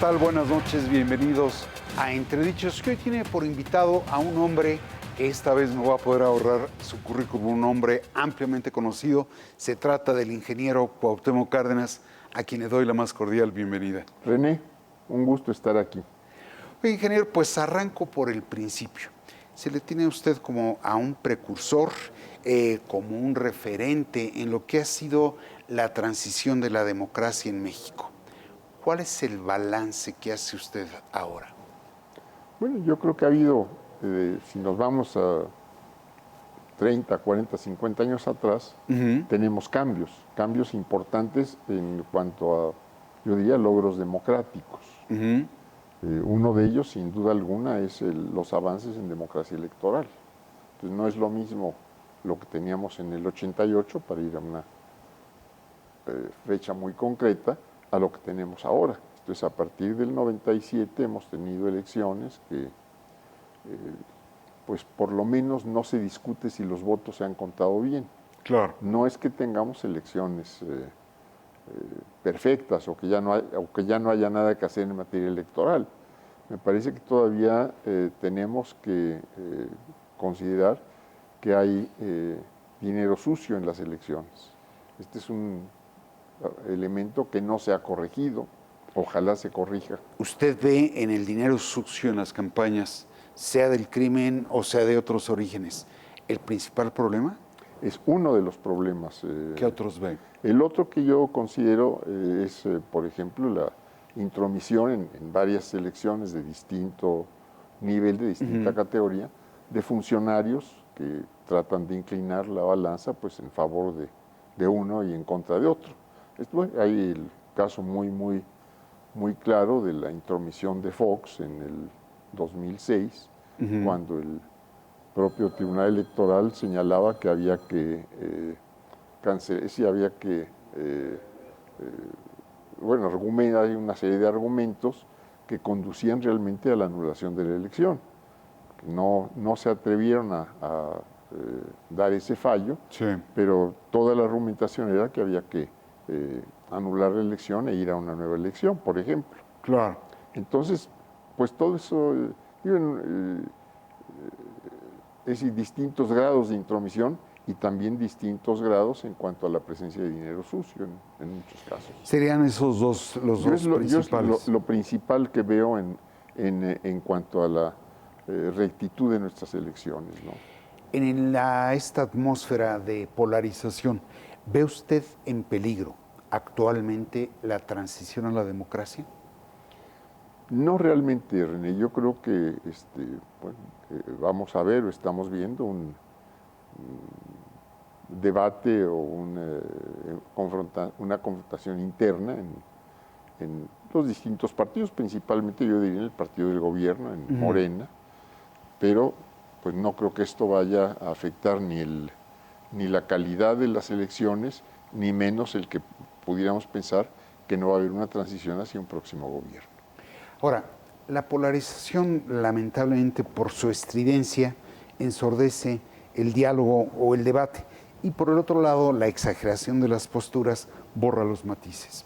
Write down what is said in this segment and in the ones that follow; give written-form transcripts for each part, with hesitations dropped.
tal? Buenas noches, bienvenidos a Entredichos, que hoy tiene por invitado a un hombre, esta vez me voy a poder ahorrar su currículum, un hombre ampliamente conocido. Se trata del ingeniero Cuauhtémoc Cárdenas, a quien le doy la más cordial bienvenida. René, un gusto estar aquí. Oye, ingeniero, pues arranco por el principio. Se le tiene a usted como a un precursor, como un referente en lo que ha sido la transición de la democracia en México. ¿Cuál es el balance que hace usted ahora? Bueno, yo creo que ha habido, si nos vamos a 30, 40, 50 años atrás, tenemos cambios importantes en cuanto a, yo diría, logros democráticos. Uno de ellos, sin duda alguna, es los avances en democracia electoral. Entonces, no es lo mismo lo que teníamos en el 88, para ir a una fecha muy concreta, a lo que tenemos ahora. Entonces, a partir del 97 hemos tenido elecciones que, pues por lo menos no se discute si los votos se han contado bien. Claro. No es que tengamos elecciones perfectas o que ya no haya nada que hacer en materia electoral. Me parece que todavía tenemos que considerar que hay dinero sucio en las elecciones. Este es un elemento que no se ha corregido, ojalá se corrija. ¿Usted ve en el dinero sucio en las campañas, sea del crimen o sea de otros orígenes, el principal problema? Es uno de los problemas. ¿Qué otros ven? El otro que yo considero es, por ejemplo, la intromisión en varias elecciones de distinto nivel, de distinta categoría, de funcionarios que tratan de inclinar la balanza pues, en favor de uno y en contra de otro. Hay el caso muy claro de la intromisión de Fox en el 2006, cuando el propio Tribunal Electoral señalaba que había que hay una serie de argumentos que conducían realmente a la anulación de la elección. No se atrevieron a dar ese fallo, Sí. pero toda la argumentación era que había que anular la elección e ir a una nueva elección, por ejemplo. Claro. Entonces, pues todo eso, es distintos grados de intromisión y también distintos grados en cuanto a la presencia de dinero sucio en muchos casos. ¿Serían esos dos los dos principales? Lo principal que veo en cuanto a la rectitud de nuestras elecciones, ¿no? En esta atmósfera de polarización, ¿ve usted en peligro actualmente la transición a la democracia? No realmente, René. Yo creo que vamos a ver o estamos viendo un debate o una confrontación interna en los distintos partidos, principalmente yo diría en el partido del gobierno, en Morena, pero pues no creo que esto vaya a afectar ni la calidad de las elecciones, ni menos el que pudiéramos pensar que no va a haber una transición hacia un próximo gobierno. Ahora, la polarización, lamentablemente, por su estridencia, ensordece el diálogo o el debate. Y por el otro lado, la exageración de las posturas borra los matices.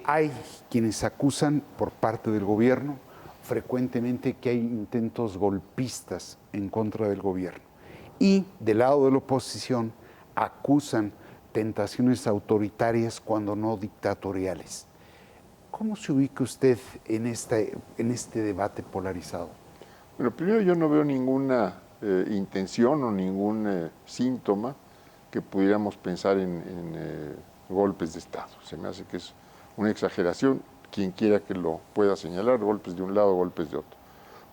Hay quienes acusan por parte del gobierno frecuentemente que hay intentos golpistas en contra del gobierno. Y del lado de la oposición acusan tentaciones autoritarias cuando no dictatoriales. ¿Cómo se ubica usted en este debate polarizado? Bueno, primero yo no veo ninguna intención o ningún síntoma que pudiéramos pensar en golpes de Estado. Se me hace que es una exageración, quien quiera que lo pueda señalar, golpes de un lado, golpes de otro.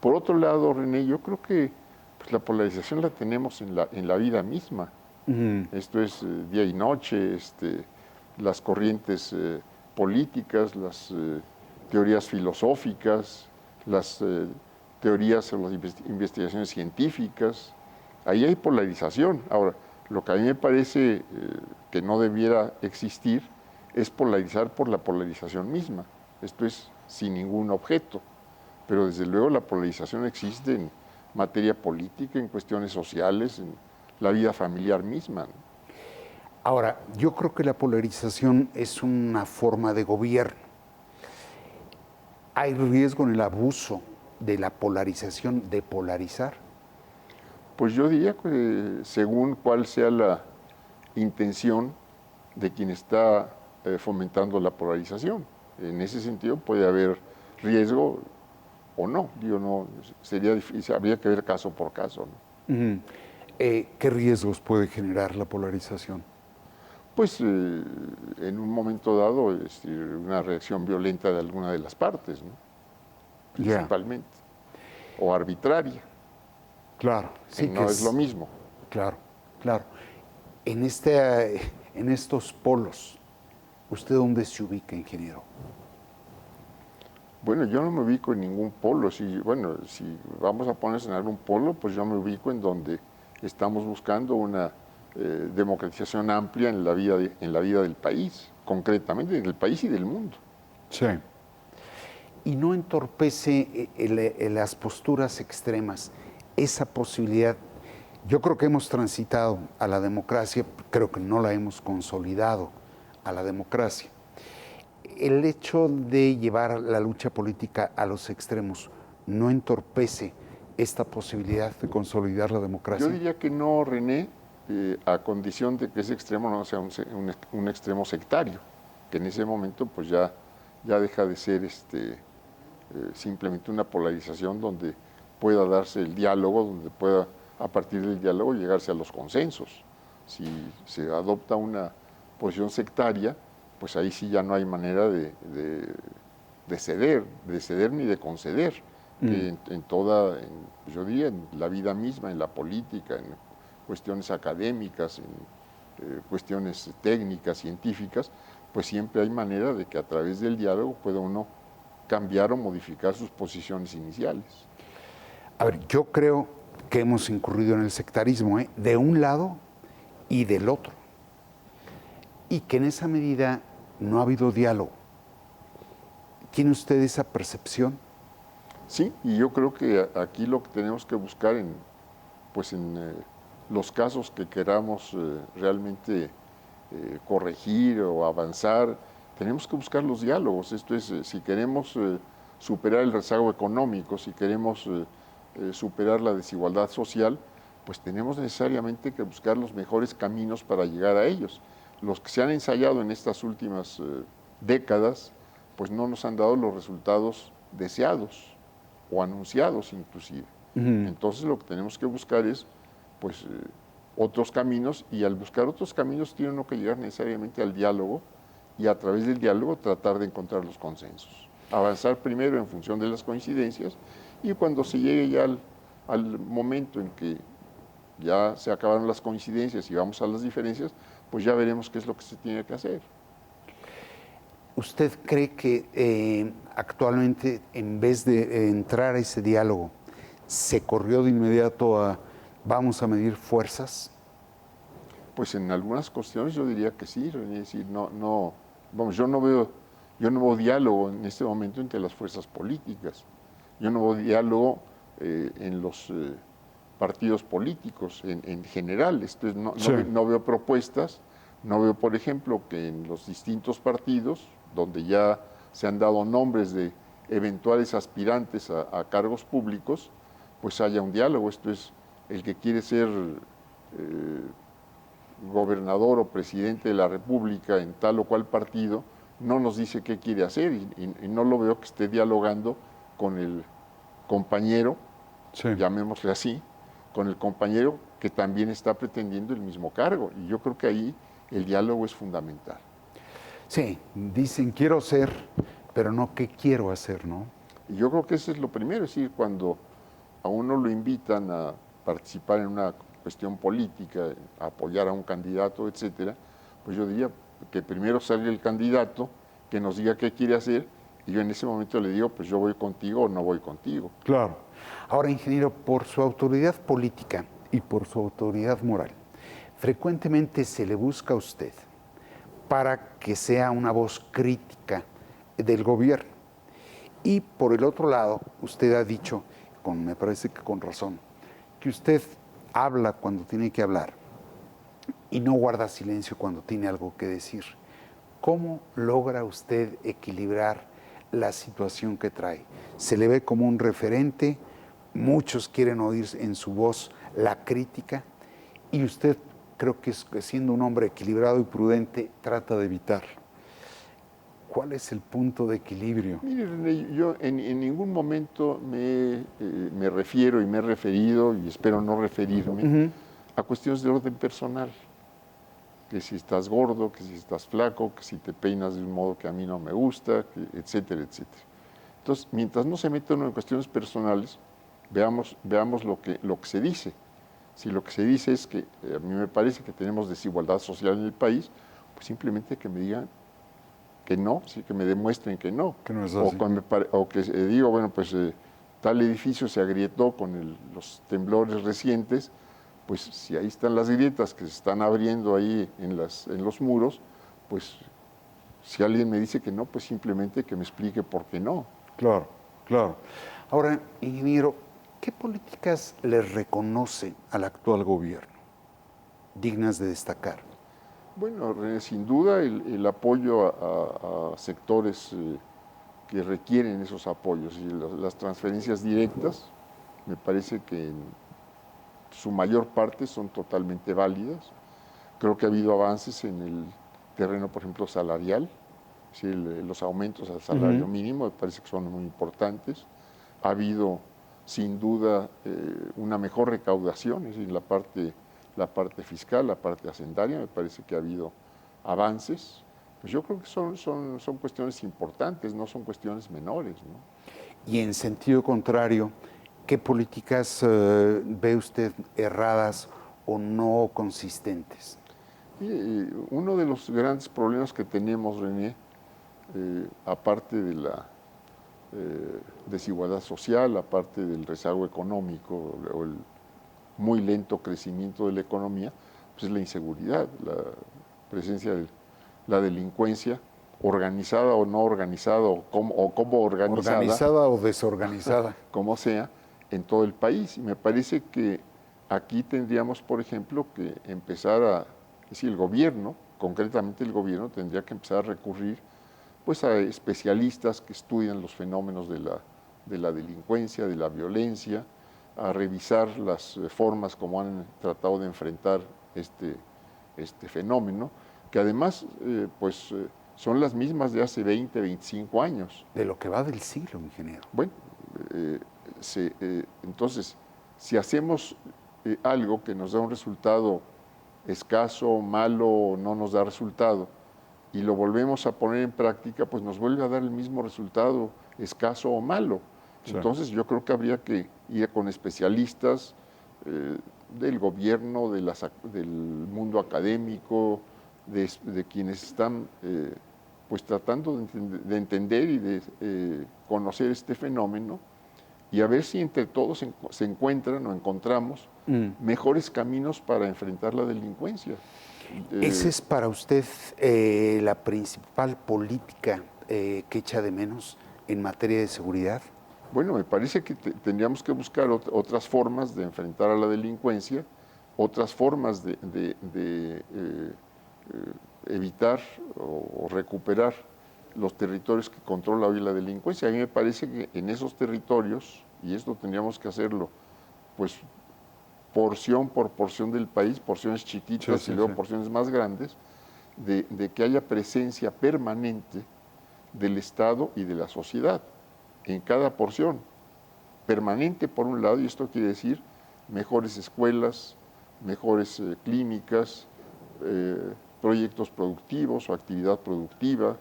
Por otro lado, René, yo creo que pues, la polarización la tenemos en la vida misma. Esto es día y noche, las corrientes políticas, las teorías filosóficas, las teorías o las investigaciones científicas. Ahí hay polarización. Ahora, lo que a mí me parece que no debiera existir es polarizar por la polarización misma. Esto es sin ningún objeto. Pero desde luego la polarización existe en materia política, en cuestiones sociales, en la vida familiar misma, ¿no? Ahora, yo creo que la polarización es una forma de gobierno. ¿Hay riesgo en el abuso de la polarización, de polarizar? Pues yo diría que según cuál sea la intención de quien está fomentando la polarización. En ese sentido puede haber riesgo o no. Digo, no, sería difícil, habría que ver caso por caso, ¿no? ¿Qué riesgos puede generar la polarización? Pues en un momento dado una reacción violenta de alguna de las partes, ¿no? Ya, Principalmente, o arbitraria, claro, que sí que no es lo mismo. claro, claro. En estos polos, ¿usted dónde se ubica, ingeniero? Bueno, yo no me ubico en ningún polo. Bueno, si vamos a ponerse en algún polo, pues yo me ubico en donde estamos buscando una democratización amplia en en la vida del país, concretamente del país y del mundo. Sí. ¿Y no entorpece las posturas extremas esa posibilidad? Yo creo que hemos transitado a la democracia, creo que no la hemos consolidado a la democracia. El hecho de llevar la lucha política a los extremos no entorpece esta posibilidad de consolidar la democracia. Yo diría que no, René, a condición de que ese extremo no sea un extremo sectario, que en ese momento pues ya deja de ser simplemente una polarización donde pueda darse el diálogo, donde pueda a partir del diálogo llegarse a los consensos. Si se adopta una posición sectaria, pues ahí sí ya no hay manera de ceder ni de conceder. Que yo diría, en la vida misma, en la política, en cuestiones académicas, en cuestiones técnicas, científicas, pues siempre hay manera de que a través del diálogo pueda uno cambiar o modificar sus posiciones iniciales. A ver, yo creo que hemos incurrido en el sectarismo, de un lado y del otro. Y que en esa medida no ha habido diálogo. ¿Tiene usted esa percepción? Sí, y yo creo que aquí lo que tenemos que buscar en los casos que queramos realmente corregir o avanzar, tenemos que buscar los diálogos. Esto es, si queremos superar el rezago económico, si queremos superar la desigualdad social, pues tenemos necesariamente que buscar los mejores caminos para llegar a ellos. Los que se han ensayado en estas últimas décadas, pues no nos han dado los resultados deseados o anunciados inclusive. Entonces lo que tenemos que buscar es pues otros caminos, y al buscar otros caminos tiene uno que llegar necesariamente al diálogo, y a través del diálogo tratar de encontrar los consensos. Avanzar primero en función de las coincidencias, y cuando se llegue ya al momento en que ya se acabaron las coincidencias y vamos a las diferencias, pues ya veremos qué es lo que se tiene que hacer. ¿Usted cree que actualmente, en vez de entrar a ese diálogo, se corrió de inmediato a vamos a medir fuerzas? Pues en algunas cuestiones yo diría que sí, es decir, vamos, yo no veo diálogo en este momento entre las fuerzas políticas, yo no veo diálogo en los partidos políticos en general. No veo propuestas, no veo, por ejemplo, que en los distintos partidos, donde ya se han dado nombres de eventuales aspirantes a cargos públicos, pues haya un diálogo. Esto es, el que quiere ser gobernador o presidente de la República en tal o cual partido, no nos dice qué quiere hacer, y no lo veo que esté dialogando con el compañero, llamémosle así, con el compañero que también está pretendiendo el mismo cargo. Y yo creo que ahí el diálogo es fundamental. Sí, dicen quiero ser, pero no qué quiero hacer, ¿no? Y yo creo que eso es lo primero, es decir, cuando a uno lo invitan a participar en una cuestión política, a apoyar a un candidato, etcétera, pues yo diría que primero salga el candidato, que nos diga qué quiere hacer, y yo en ese momento le digo, pues yo voy contigo o no voy contigo. Claro. Ahora, ingeniero, por su autoridad política y por su autoridad moral, frecuentemente se le busca a usted para que sea una voz crítica del gobierno. Y por el otro lado, usted ha dicho, me parece que con razón, que usted habla cuando tiene que hablar y no guarda silencio cuando tiene algo que decir. ¿Cómo logra usted equilibrar la situación que trae? Se le ve como un referente, muchos quieren oír en su voz la crítica y usted, creo que siendo un hombre equilibrado y prudente, trata de evitar. ¿Cuál es el punto de equilibrio? Mire, René, yo en ningún momento me refiero y me he referido, y espero no referirme, a cuestiones de orden personal. Que si estás gordo, que si estás flaco, que si te peinas de un modo que a mí no me gusta, etcétera, etcétera. Entonces, mientras no se meta uno en cuestiones personales, veamos lo que se dice. Si lo que se dice es que a mí me parece que tenemos desigualdad social en el país, pues simplemente que me digan que no, sí, que me demuestren que no. Que no es O, así. o que digo, bueno, pues tal edificio se agrietó con los temblores recientes, pues si ahí están las grietas que se están abriendo ahí en los muros, pues si alguien me dice que no, pues simplemente que me explique por qué no. Claro, claro. Ahora, ingeniero, ¿qué políticas le reconoce al actual gobierno dignas de destacar? Bueno, René, sin duda el apoyo a sectores que requieren esos apoyos y las transferencias directas, me parece que en su mayor parte son totalmente válidas. Creo que ha habido avances en el terreno, por ejemplo, salarial, sí, los aumentos al salario mínimo me parece que son muy importantes. Ha habido, sin duda, una mejor recaudación, es decir, la parte fiscal, la parte hacendaria, me parece que ha habido avances. Pues yo creo que son cuestiones importantes, no son cuestiones menores, ¿no? Y en sentido contrario, ¿qué políticas ve usted erradas o no consistentes? Uno de los grandes problemas que tenemos, René, aparte de la desigualdad social, aparte del rezago económico o el muy lento crecimiento de la economía, pues es la inseguridad, la presencia de la delincuencia, organizada o no organizada, o como organizada, ¿Organizada o desorganizada? como sea, en todo el país. Y me parece que aquí tendríamos, por ejemplo, que empezar es decir, el gobierno, concretamente el gobierno, tendría que empezar a recurrir pues a especialistas que estudian los fenómenos de la delincuencia, de la violencia, a revisar las formas como han tratado de enfrentar este fenómeno, que además son las mismas de hace 20, 25 años. De lo que va del siglo, ingeniero. Bueno, entonces, si hacemos algo que nos da un resultado escaso, malo, no nos da resultado, y lo volvemos a poner en práctica, pues nos vuelve a dar el mismo resultado, escaso o malo. Sí. Entonces yo creo que habría que ir con especialistas del gobierno, del mundo académico, de quienes están pues tratando de entender y de conocer este fenómeno y a ver si entre todos se encuentran o encontramos mejores caminos para enfrentar la delincuencia. ¿Esa es para usted la principal política que echa de menos en materia de seguridad? Bueno, me parece que tendríamos que buscar otras formas de enfrentar a la delincuencia, otras formas de evitar o recuperar los territorios que controla hoy la delincuencia. A mí me parece que en esos territorios, y esto tendríamos que hacerlo, pues porción por porción del país, porciones chiquitas y luego porciones más grandes, de que haya presencia permanente del Estado y de la sociedad en cada porción. Permanente por un lado, y esto quiere decir mejores escuelas, mejores clínicas, proyectos productivos o actividad productiva,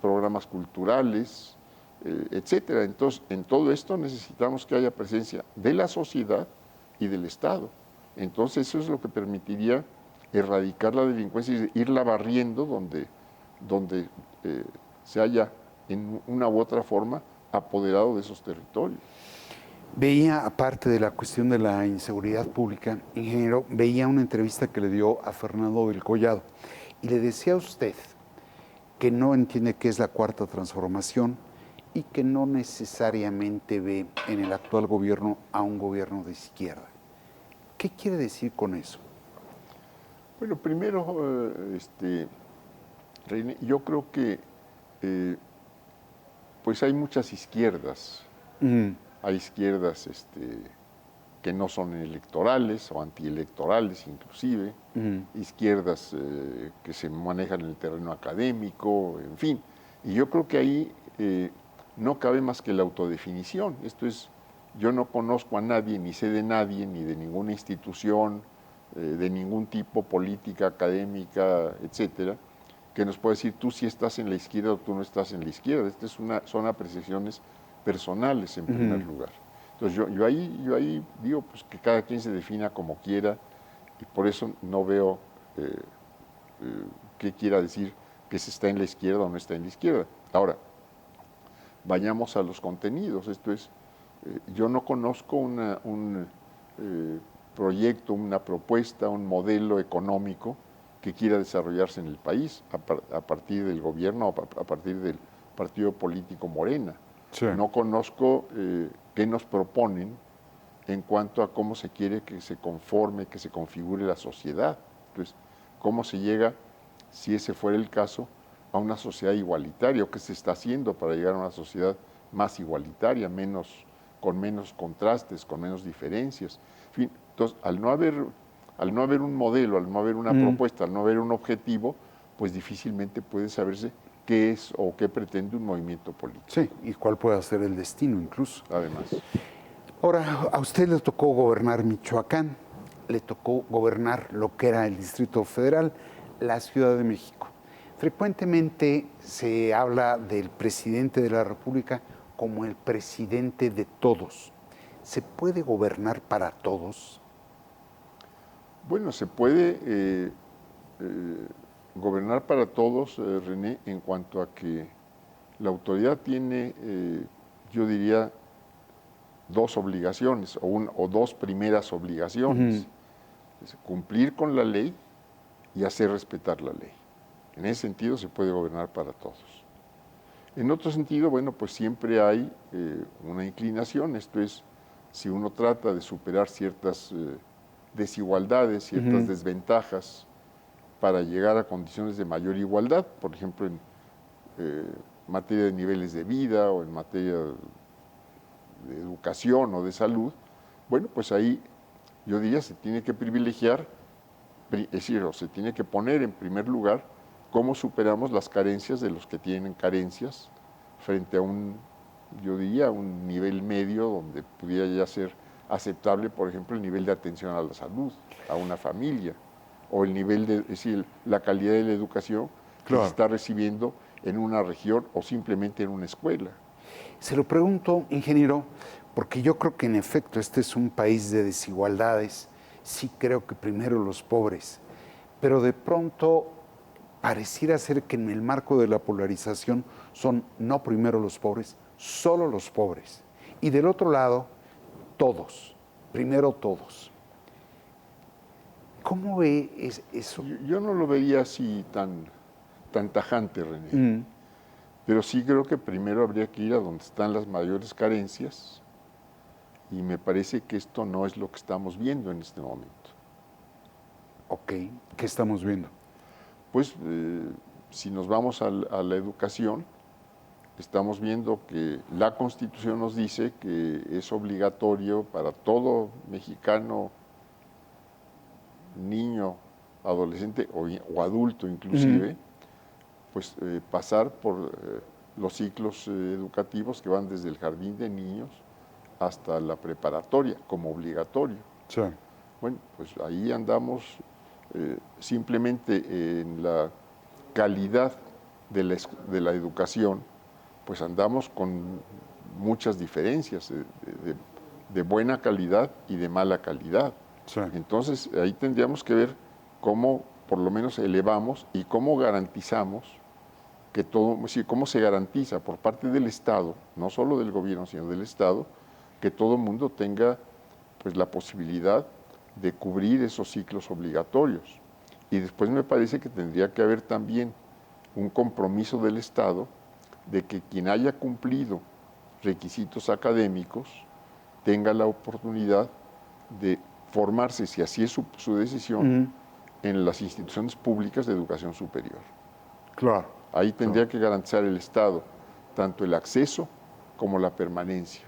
programas culturales, etcétera. Entonces, en todo esto necesitamos que haya presencia de la sociedad y del Estado. Entonces, eso es lo que permitiría erradicar la delincuencia y irla barriendo donde se haya, en una u otra forma, apoderado de esos territorios. Veía, aparte de la cuestión de la inseguridad pública, ingeniero, veía una entrevista que le dio a Fernando del Collado y le decía a usted que no entiende qué es la cuarta transformación y que no necesariamente ve en el actual gobierno a un gobierno de izquierda. ¿Qué quiere decir con eso? Bueno, primero, Reine, yo creo que Pues hay muchas izquierdas. Mm, Hay izquierdas que no son electorales o antielectorales inclusive, izquierdas que se manejan en el terreno académico, en fin. Y yo creo que ahí no cabe más que la autodefinición. Esto es, yo no conozco a nadie, ni sé de nadie, ni de ninguna institución, de ningún tipo, política, académica, etcétera, que nos pueda decir tú sí estás en la izquierda o tú no estás en la izquierda. Son apreciaciones personales en primer lugar. Entonces yo ahí digo pues, que cada quien se defina como quiera y por eso no veo qué quiera decir que se está en la izquierda o no está en la izquierda. Ahora, vayamos a los contenidos. Esto es, yo no conozco un proyecto, una propuesta, un modelo económico que quiera desarrollarse en el país a partir del gobierno, a partir del partido político Morena. sí. No conozco qué nos proponen en cuanto a cómo se quiere que se conforme, que se configure la sociedad. Entonces, cómo se llega, si ese fuera el caso, a una sociedad igualitaria, o qué se está haciendo para llegar a una sociedad más igualitaria, con menos contrastes, con menos diferencias. En fin, entonces, al no haber un modelo, al no haber una propuesta, al no haber un objetivo, pues difícilmente puede saberse qué es o qué pretende un movimiento político. Sí, y cuál puede ser el destino incluso. Además. Ahora, a usted le tocó gobernar Michoacán, le tocó gobernar lo que era el Distrito Federal, la Ciudad de México. Frecuentemente se habla del presidente de la República como el presidente de todos. ¿Se puede gobernar para todos? Bueno, se puede gobernar para todos, René, en cuanto a que la autoridad tiene, yo diría, dos obligaciones o dos primeras obligaciones. Es cumplir con la ley y hacer respetar la ley. En ese sentido se puede gobernar para todos. En otro sentido, bueno, pues siempre hay una inclinación, esto es, si uno trata de superar ciertas desigualdades, ciertas desventajas para llegar a condiciones de mayor igualdad, por ejemplo, en materia de niveles de vida o en materia de educación o de salud, bueno, pues ahí yo diría se tiene que privilegiar, es decir, o se tiene que poner en primer lugar cómo superamos las carencias de los que tienen carencias frente a yo diría, un nivel medio donde pudiera ya ser aceptable, por ejemplo, el nivel de atención a la salud, a una familia, o el nivel es decir, la calidad de la educación que se está recibiendo en una región o simplemente en una escuela. Se lo pregunto, ingeniero, porque yo creo que en efecto este es un país de desigualdades. Sí creo que primero los pobres, pero de pronto pareciera ser que en el marco de la polarización son no primero los pobres, solo los pobres. Y del otro lado, todos, primero todos. ¿Cómo ve eso? Yo no lo vería así tan tajante, René. Pero sí creo que primero habría que ir a donde están las mayores carencias y me parece que esto no es lo que estamos viendo en este momento. Ok, ¿qué estamos viendo? Pues si nos vamos a la educación, estamos viendo que la Constitución nos dice que es obligatorio para todo mexicano, niño, adolescente o adulto inclusive, pues pasar por los ciclos educativos que van desde el jardín de niños hasta la preparatoria como obligatorio. Sí. Bueno, pues ahí andamos simplemente en la calidad de la educación, pues andamos con muchas diferencias de buena calidad y de mala calidad. Sí. Entonces ahí tendríamos que ver cómo por lo menos elevamos y cómo garantizamos que todo, cómo se garantiza por parte del Estado, no solo del gobierno, sino del Estado, que todo el mundo tenga pues la posibilidad de cubrir esos ciclos obligatorios. Y después me parece que tendría que haber también un compromiso del Estado de que quien haya cumplido requisitos académicos tenga la oportunidad de formarse, si así es su decisión, en las instituciones públicas de educación superior. Claro. Ahí tendría que garantizar el Estado tanto el acceso como la permanencia.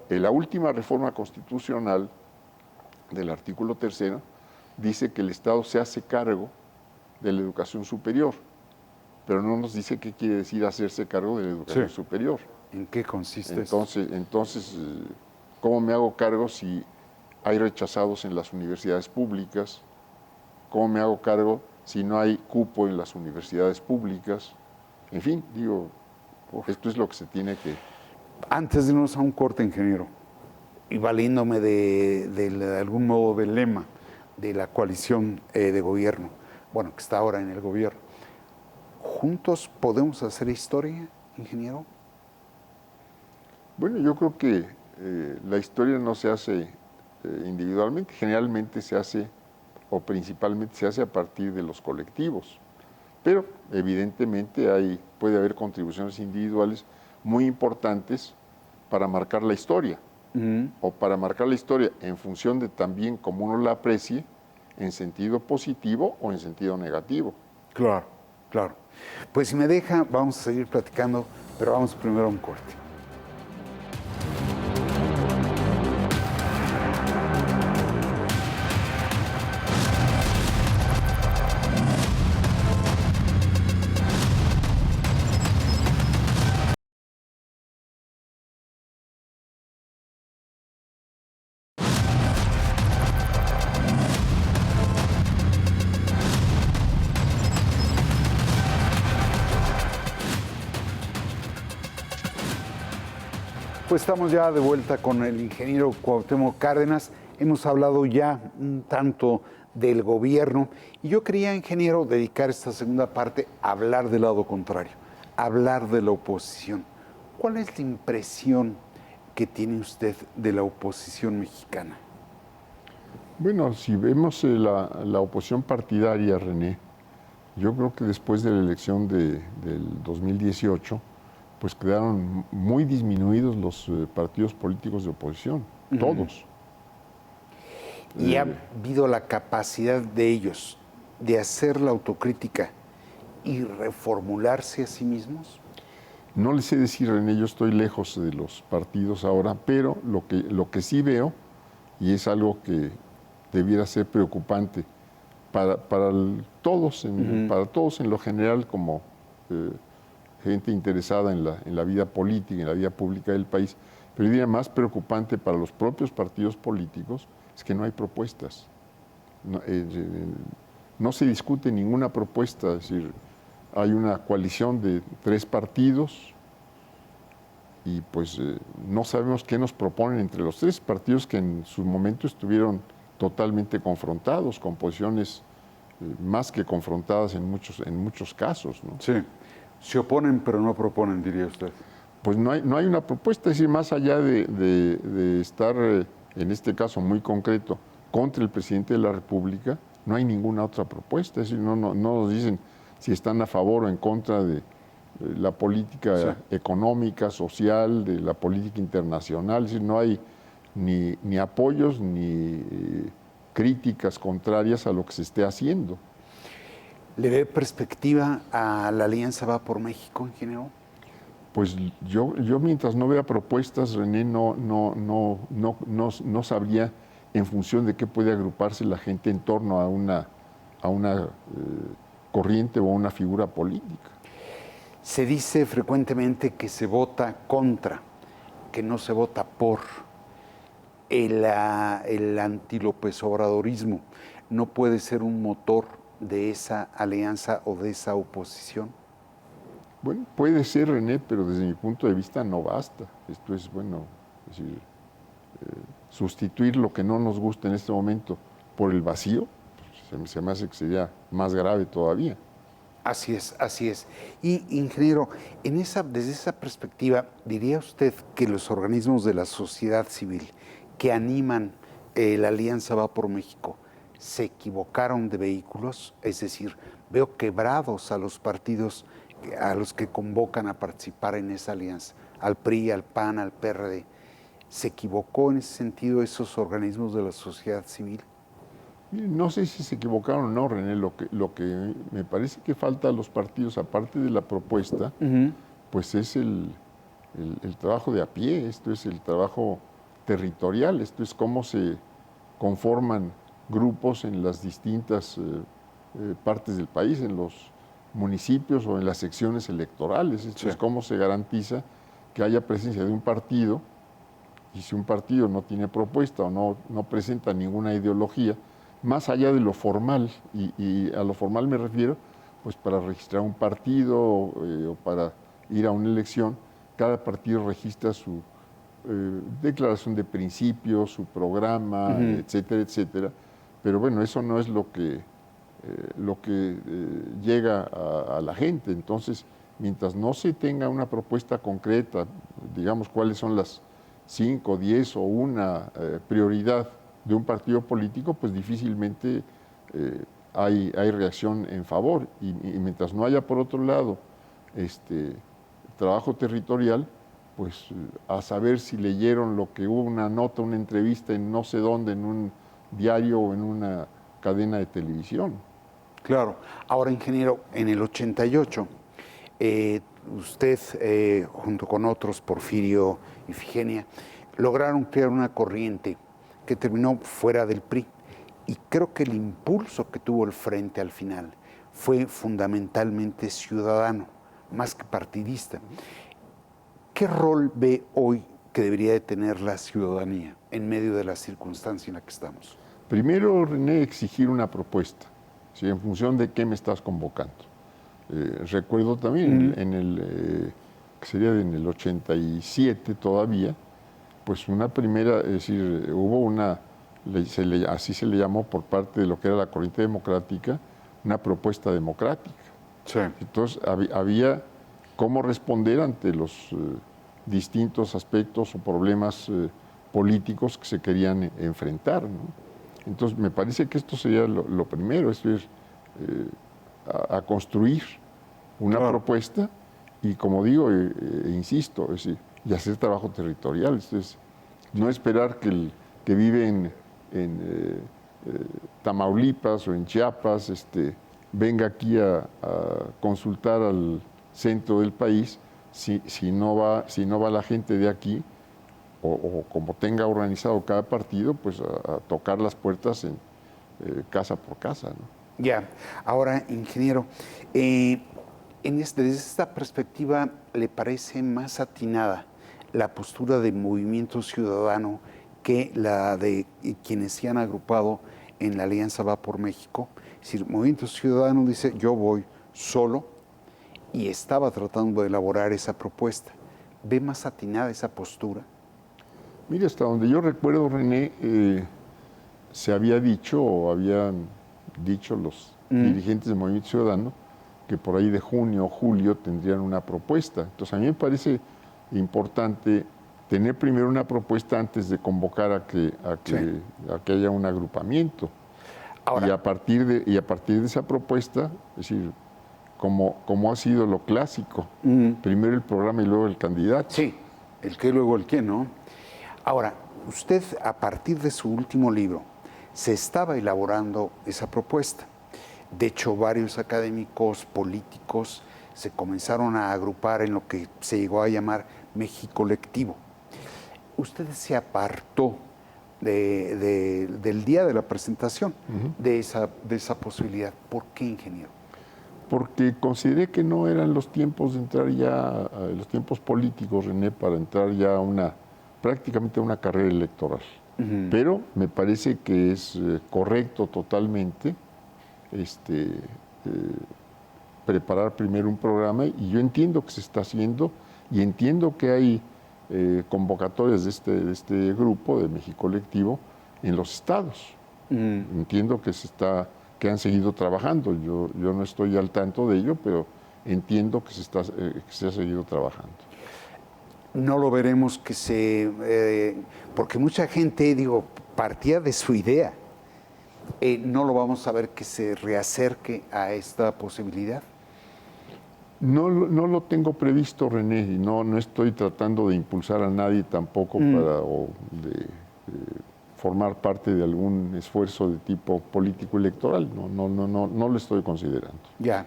En la última reforma constitucional del artículo 3 dice que el Estado se hace cargo de la educación superior, pero no nos dice qué quiere decir hacerse cargo de la educación superior. ¿En qué consiste Entonces, ¿cómo me hago cargo si hay rechazados en las universidades públicas? ¿Cómo me hago cargo si no hay cupo en las universidades públicas? En fin, digo, esto es lo que se tiene que... Antes de irnos a un corte, ingeniero, y valiéndome de algún modo del lema de la coalición de gobierno, bueno, que está ahora en el gobierno, ¿juntos podemos hacer historia, ingeniero? Bueno, yo creo que la historia no se hace individualmente, generalmente se hace, o principalmente se hace a partir de los colectivos, pero evidentemente puede haber contribuciones individuales muy importantes para marcar la historia, o para marcar la historia en función de también cómo uno la aprecie, en sentido positivo o en sentido negativo. Claro, claro. Pues si me deja, vamos a seguir platicando, pero vamos primero a un corte. Pues estamos ya de vuelta con el ingeniero Cuauhtémoc Cárdenas. Hemos hablado ya un tanto del gobierno y yo quería, ingeniero, dedicar esta segunda parte a hablar del lado contrario, a hablar de la oposición. ¿Cuál es la impresión que tiene usted de la oposición mexicana? Bueno, si vemos la oposición partidaria, René, yo creo que después de la elección del 2018, pues quedaron muy disminuidos los partidos políticos de oposición, todos. ¿Y ha habido la capacidad de ellos de hacer la autocrítica y reformularse a sí mismos? No les sé decir, René, yo estoy lejos de los partidos ahora, pero lo que sí veo, y es algo que debiera ser preocupante para todos en lo general, como gente interesada en la vida política, en la vida pública del país, pero diría más preocupante para los propios partidos políticos es que no hay propuestas. No se discute ninguna propuesta, es decir, hay una coalición de 3 partidos y pues no sabemos qué nos proponen entre los 3 partidos que en su momento estuvieron totalmente confrontados, con posiciones más que confrontadas en muchos casos, ¿no? Sí. Se oponen, pero no proponen, diría usted. Pues no hay una propuesta, es decir, más allá de estar, en este caso muy concreto, contra el presidente de la República, no hay ninguna otra propuesta, es decir, no nos dicen si están a favor o en contra de la política económica, social, de la política internacional, es decir, no hay ni apoyos ni críticas contrarias a lo que se esté haciendo. ¿Le ve perspectiva a la Alianza Va por México, ingeniero? Pues yo mientras no vea propuestas, René, no sabría en función de qué puede agruparse la gente en torno a una corriente o a una figura política. Se dice frecuentemente que se vota contra, que no se vota por. El anti-López Obradorismo no puede ser un motor de esa alianza o de esa oposición. Bueno, puede ser, René, pero desde mi punto de vista no basta. Esto es, bueno, es decir, sustituir lo que no nos gusta en este momento por el vacío, pues, se me hace que sería más grave todavía. Así es, así es. Y, ingeniero, desde esa perspectiva, ¿diría usted que los organismos de la sociedad civil que animan la Alianza Va por México se equivocaron de vehículos? Es decir, veo quebrados a los partidos a los que convocan a participar en esa alianza, al PRI, al PAN, al PRD. ¿Se equivocó en ese sentido esos organismos de la sociedad civil? No sé si se equivocaron o no, René. Lo que me parece que falta a los partidos, aparte de la propuesta, pues es el trabajo de a pie, esto es el trabajo territorial, esto es cómo se conforman grupos en las distintas partes del país, en los municipios o en las secciones electorales. Esto es cómo se garantiza que haya presencia de un partido, y si un partido no tiene propuesta o no presenta ninguna ideología, más allá de lo formal, y a lo formal me refiero, pues para registrar un partido o para ir a una elección, cada partido registra su declaración de principios, su programa, etcétera, etcétera. Pero bueno, eso no es lo que llega a la gente. Entonces, mientras no se tenga una propuesta concreta, digamos cuáles son las 5, 10 o una prioridad de un partido político, pues difícilmente hay reacción en favor. Y mientras no haya, por otro lado, trabajo territorial, pues a saber si leyeron lo que hubo una nota, una entrevista en no sé dónde, en un diario o en una cadena de televisión. Claro. Ahora, ingeniero, en el 88, usted, junto con otros, Porfirio, Ifigenia, lograron crear una corriente que terminó fuera del PRI. Y creo que el impulso que tuvo el Frente al final fue fundamentalmente ciudadano, más que partidista. ¿Qué rol ve hoy que debería de tener la ciudadanía en medio de la circunstancia en la que estamos? Primero, René, exigir una propuesta, ¿sí? En función de qué me estás convocando. Recuerdo también que sería en el 87 todavía, pues una primera, es decir, hubo una, así se le llamó por parte de lo que era la corriente democrática, una propuesta democrática. Sí. Entonces había cómo responder ante los distintos aspectos o problemas políticos que se querían enfrentar, ¿no? Entonces me parece que esto sería lo primero, es decir, a construir una propuesta y, como digo, insisto, es decir, y hacer trabajo territorial. Es no esperar que el que vive en Tamaulipas o en Chiapas venga aquí a consultar al centro del país si no va la gente de aquí o como tenga organizado cada partido, pues a tocar las puertas en casa por casa, ¿no? Ya. Ahora, ingeniero, desde esta perspectiva, ¿le parece más atinada la postura de Movimiento Ciudadano que la de quienes se han agrupado en la Alianza Va por México? Es decir, Movimiento Ciudadano dice, yo voy solo, y estaba tratando de elaborar esa propuesta. ¿Ve más atinada esa postura? Mire, hasta donde yo recuerdo, René, se había dicho o habían dicho los dirigentes del Movimiento Ciudadano que por ahí de junio o julio tendrían una propuesta. Entonces a mí me parece importante tener primero una propuesta antes de convocar a que haya un agrupamiento. Ahora, y a partir de esa propuesta, es decir, como ha sido lo clásico, primero el programa y luego el candidato. Sí, el qué, luego el qué, ¿no? Ahora, usted, a partir de su último libro, se estaba elaborando esa propuesta. De hecho, varios académicos políticos se comenzaron a agrupar en lo que se llegó a llamar Mexicolectivo. Usted se apartó del día de la presentación de esa posibilidad. ¿Por qué, ingeniero? Porque consideré que no eran los tiempos de entrar ya, los tiempos políticos, René, para entrar ya prácticamente a una carrera electoral. Pero me parece que es correcto totalmente preparar primero un programa, y yo entiendo que se está haciendo y entiendo que hay convocatorias de este grupo de Mexicolectivo en los estados. Entiendo que han seguido trabajando. Yo no estoy al tanto de ello, pero entiendo que se ha seguido trabajando. No lo veremos porque mucha gente, partía de su idea. ¿No lo vamos a ver que se reacerque a esta posibilidad? No lo tengo previsto, René, y no estoy tratando de impulsar a nadie tampoco de formar parte de algún esfuerzo de tipo político electoral. No lo estoy considerando. Ya.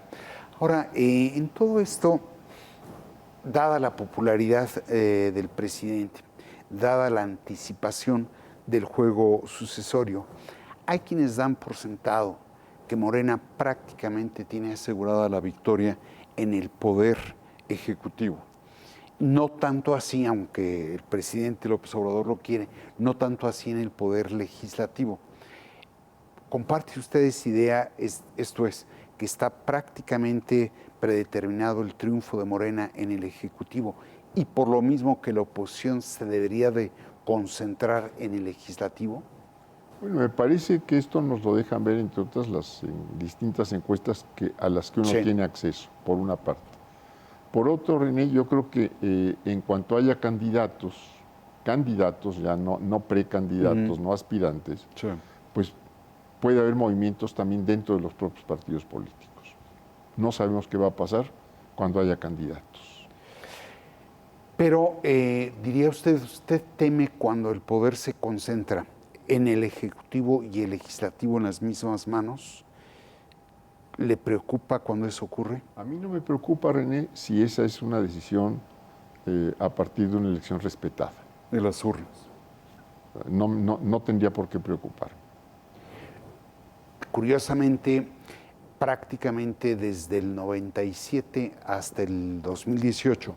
Ahora, en todo esto, dada la popularidad del presidente, dada la anticipación del juego sucesorio, hay quienes dan por sentado que Morena prácticamente tiene asegurada la victoria en el poder ejecutivo. No tanto así, aunque el presidente López Obrador lo quiere, no tanto así en el poder legislativo. ¿Comparte usted esa idea? Esto es, que está prácticamente predeterminado el triunfo de Morena en el Ejecutivo y por lo mismo que la oposición se debería de concentrar en el Legislativo. Bueno, me parece que esto nos lo dejan ver, entre otras, las distintas encuestas a las que uno tiene acceso, por una parte. Por otro, René, yo creo que en cuanto haya candidatos ya no precandidatos, no aspirantes, pues puede haber movimientos también dentro de los propios partidos políticos. No sabemos qué va a pasar cuando haya candidatos. Pero, diría ¿usted teme cuando el poder se concentra en el Ejecutivo y el Legislativo en las mismas manos? ¿Le preocupa cuando eso ocurre? A mí no me preocupa, René, si esa es una decisión a partir de una elección respetada. De las urnas. No tendría por qué preocupar. Curiosamente, prácticamente desde el 97 hasta el 2018,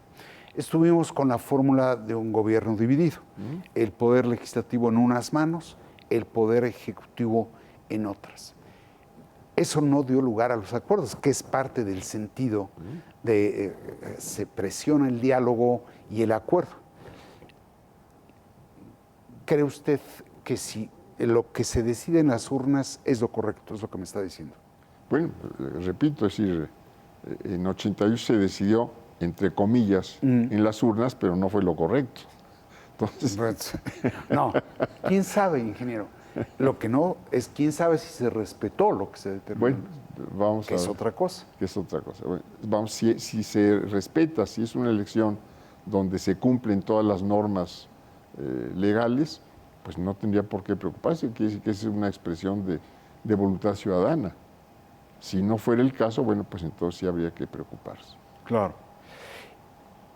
estuvimos con la fórmula de un gobierno dividido. El poder legislativo en unas manos, el poder ejecutivo en otras. Eso no dio lugar a los acuerdos, que es parte del sentido de se presiona el diálogo y el acuerdo. ¿Cree usted que si lo que se decide en las urnas es lo correcto, es lo que me está diciendo? Bueno, repito, es decir, en 88 se decidió, entre comillas, en las urnas, pero no fue lo correcto. Entonces... No, quién sabe, ingeniero. Lo que no es quién sabe si se respetó lo que se determinó. Bueno, vamos a ver. Que es otra cosa. Que es otra cosa. Bueno, vamos, si se respeta, si es una elección donde se cumplen todas las normas legales, pues no tendría por qué preocuparse, quiere decir que es una expresión de voluntad ciudadana. Si no fuera el caso, bueno, pues entonces sí habría que preocuparse. Claro.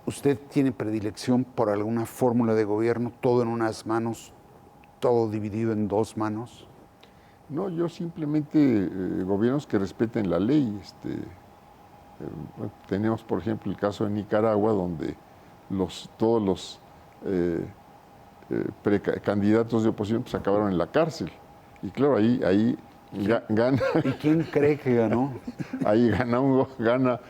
¿Usted tiene predilección por alguna fórmula de gobierno, todo en unas manos, todo dividido en dos manos? No, yo simplemente gobiernos que respeten la ley. Tenemos, por ejemplo, el caso de Nicaragua, donde todos los candidatos de oposición pues, acabaron en la cárcel. Y claro, ahí gana. ¿Y quién cree que ganó? Ahí gana,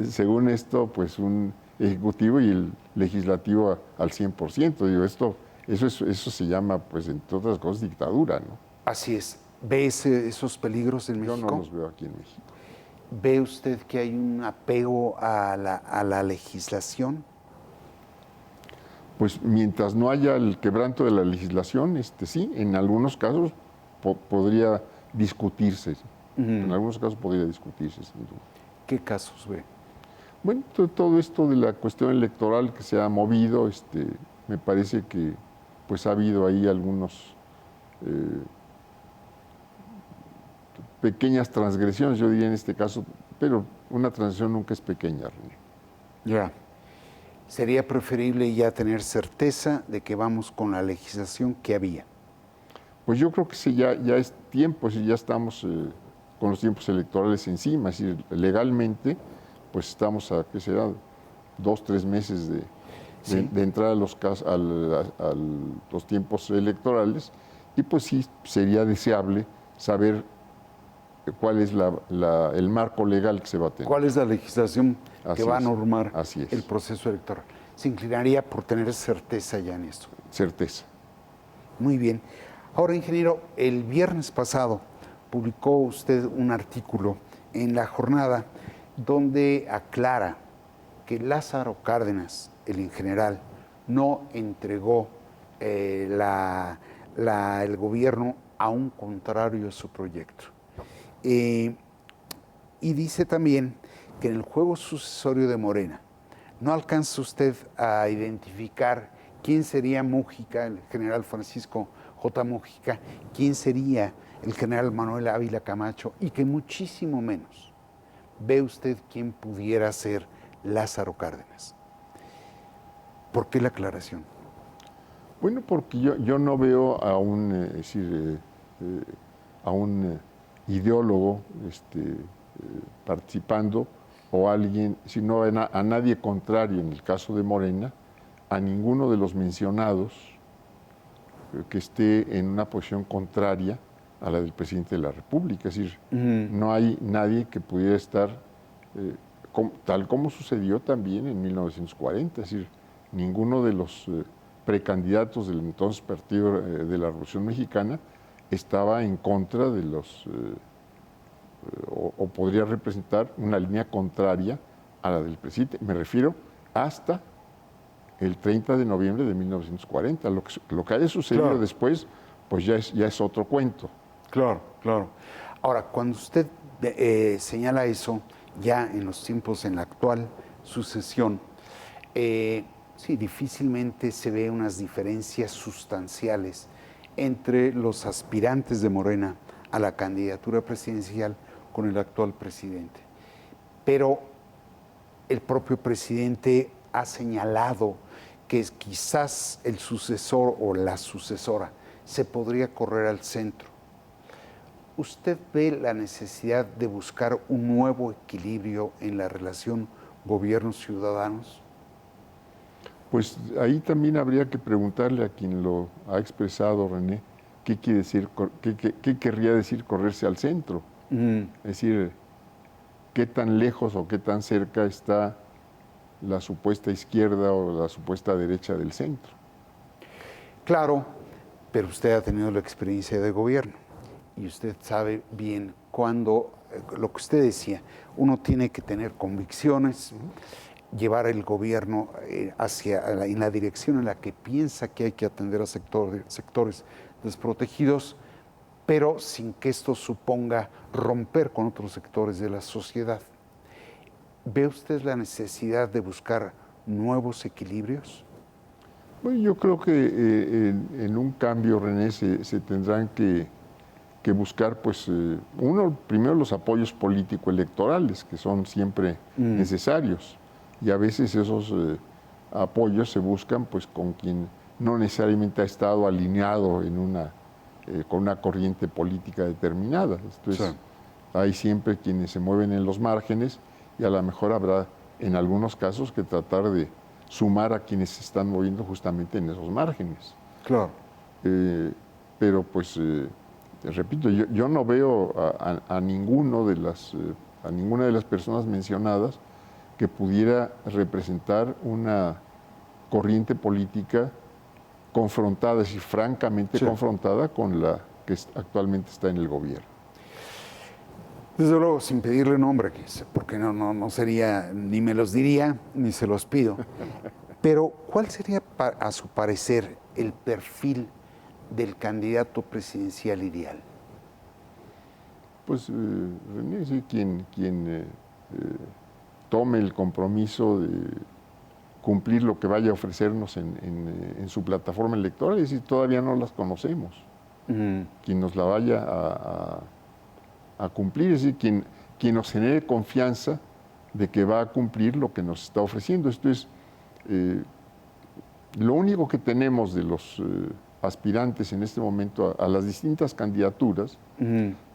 según esto, pues un ejecutivo y el legislativo al 100%. Digo, eso se llama, pues, entre otras cosas, dictadura, ¿no? Así es. ¿Ve esos peligros en México? Yo no los veo aquí en México. ¿Ve usted que hay un apego a la legislación? Pues mientras no haya el quebranto de la legislación, sí, en algunos casos podría discutirse. En algunos casos podría discutirse, sin duda. ¿Qué casos ve? Bueno, todo esto de la cuestión electoral que se ha movido, me parece que pues ha habido ahí algunos pequeñas transgresiones, yo diría en este caso, pero una transgresión nunca es pequeña, René. Ya. ¿Sería preferible ya tener certeza de que vamos con la legislación que había? Pues yo creo que sí, ya es tiempo, si ya estamos con los tiempos electorales encima, es decir, legalmente, pues estamos a, ¿qué será?, 2, 3 meses de entrar a los tiempos electorales, y pues sí sería deseable saber cuál es el marco legal que se va a tener. ¿Cuál es la legislación que va a normar el proceso electoral? Se inclinaría por tener certeza ya en esto. Certeza. Muy bien. Ahora, ingeniero, el viernes pasado publicó usted un artículo en La Jornada donde aclara que Lázaro Cárdenas, el general, no entregó el gobierno a un contrario a su proyecto. Y dice también que en el juego sucesorio de Morena no alcanza usted a identificar quién sería Mújica, el general Francisco J. Mújica, quién sería el general Manuel Ávila Camacho, y que muchísimo menos ve usted quién pudiera ser Lázaro Cárdenas. ¿Por qué la aclaración? Bueno, porque yo no veo a un, a un ideólogo participando o alguien, sino a nadie contrario, en el caso de Morena, a ninguno de los mencionados que esté en una posición contraria a la del presidente de la República. Es decir, no hay nadie que pudiera estar tal como sucedió también en 1940. Es decir, ninguno de los precandidatos del entonces Partido de la Revolución Mexicana estaba en contra de los, o podría representar una línea contraria a la del presidente. Me refiero hasta el 30 de noviembre de 1940. Lo que haya sucedido Claro. después, pues ya es otro cuento. Claro, claro. Ahora, cuando usted señala eso, ya en los tiempos, en la actual sucesión, sí, difícilmente se ve unas diferencias sustanciales entre los aspirantes de Morena a la candidatura presidencial con el actual presidente. Pero el propio presidente ha señalado que quizás el sucesor o la sucesora se podría correr al centro. ¿Usted ve la necesidad de buscar un nuevo equilibrio en la relación gobierno-ciudadanos? Pues ahí también habría que preguntarle a quien lo ha expresado, René, qué quiere decir, qué querría decir correrse al centro. Es decir, qué tan lejos o qué tan cerca está la supuesta izquierda o la supuesta derecha del centro. Claro, pero usted ha tenido la experiencia de gobierno y usted sabe bien cuándo, lo que usted decía, uno tiene que tener convicciones, llevar el gobierno en la dirección en la que piensa que hay que atender a sectores desprotegidos, pero sin que esto suponga romper con otros sectores de la sociedad. ¿Ve usted la necesidad de buscar nuevos equilibrios? Bueno, yo creo que en un cambio, René, se tendrán que buscar, pues, primero los apoyos político-electorales, que son siempre necesarios, y a veces esos apoyos se buscan, pues, con quien no necesariamente ha estado alineado con una corriente política determinada. Entonces, sí, hay siempre quienes se mueven en los márgenes y a lo mejor habrá, en algunos casos, que tratar de sumar a quienes se están moviendo justamente en esos márgenes. Claro. Pero, pues, repito, yo no veo a ninguna de las personas mencionadas que pudiera representar una corriente política confrontada, es decir, francamente confrontada con la que actualmente está en el gobierno. Desde luego, sin pedirle nombre, porque no sería, ni me los diría, ni se los pido. Pero, ¿cuál sería, a su parecer, el perfil del candidato presidencial ideal? Pues, René, sí, quien tome el compromiso de cumplir lo que vaya a ofrecernos en su plataforma electoral, es decir, todavía no las conocemos. Quien nos la vaya a cumplir, es decir, quien nos genere confianza de que va a cumplir lo que nos está ofreciendo. Esto es, lo único que tenemos de los aspirantes en este momento a las distintas candidaturas,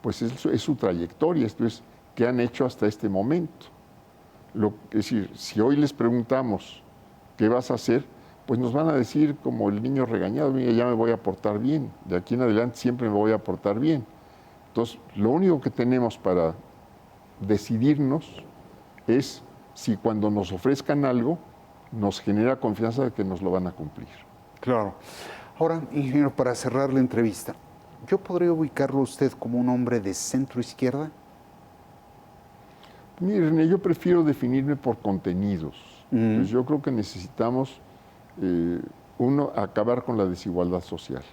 pues es su trayectoria, esto es, qué han hecho hasta este momento. Es decir, si hoy les preguntamos qué vas a hacer, pues nos van a decir como el niño regañado, mira, ya me voy a portar bien, de aquí en adelante siempre me voy a portar bien. Entonces, lo único que tenemos para decidirnos es si cuando nos ofrezcan algo nos genera confianza de que nos lo van a cumplir. Claro. Ahora, ingeniero, para cerrar la entrevista, ¿yo podría ubicarlo a usted como un hombre de centro-izquierda? Mire, René, yo prefiero definirme por contenidos. Pues yo creo que necesitamos, acabar con la desigualdad social.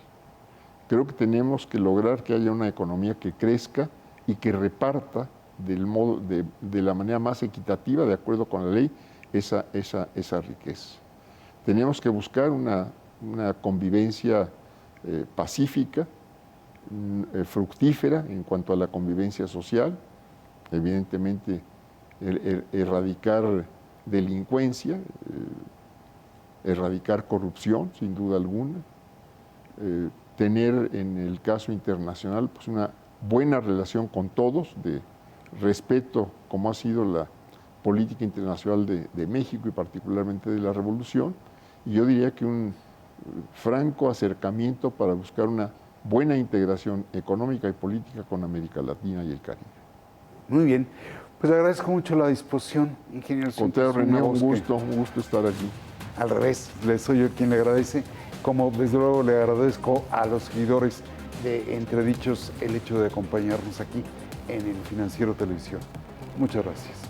Creo que tenemos que lograr que haya una economía que crezca y que reparta de la manera más equitativa, de acuerdo con la ley, esa riqueza. Tenemos que buscar una convivencia pacífica, fructífera en cuanto a la convivencia social, evidentemente erradicar delincuencia, erradicar corrupción, sin duda alguna, tener en el caso internacional pues una buena relación con todos, de respeto, como ha sido la política internacional de México y particularmente de la revolución, y yo diría que un franco acercamiento para buscar una buena integración económica y política con América Latina y el Caribe. Muy bien, pues agradezco mucho la disposición, ingeniero. Contrario, René, un gusto estar aquí. Al revés, soy yo quien le agradece, como desde luego le agradezco a los seguidores de Entredichos el hecho de acompañarnos aquí en el Financiero Televisión. Muchas gracias.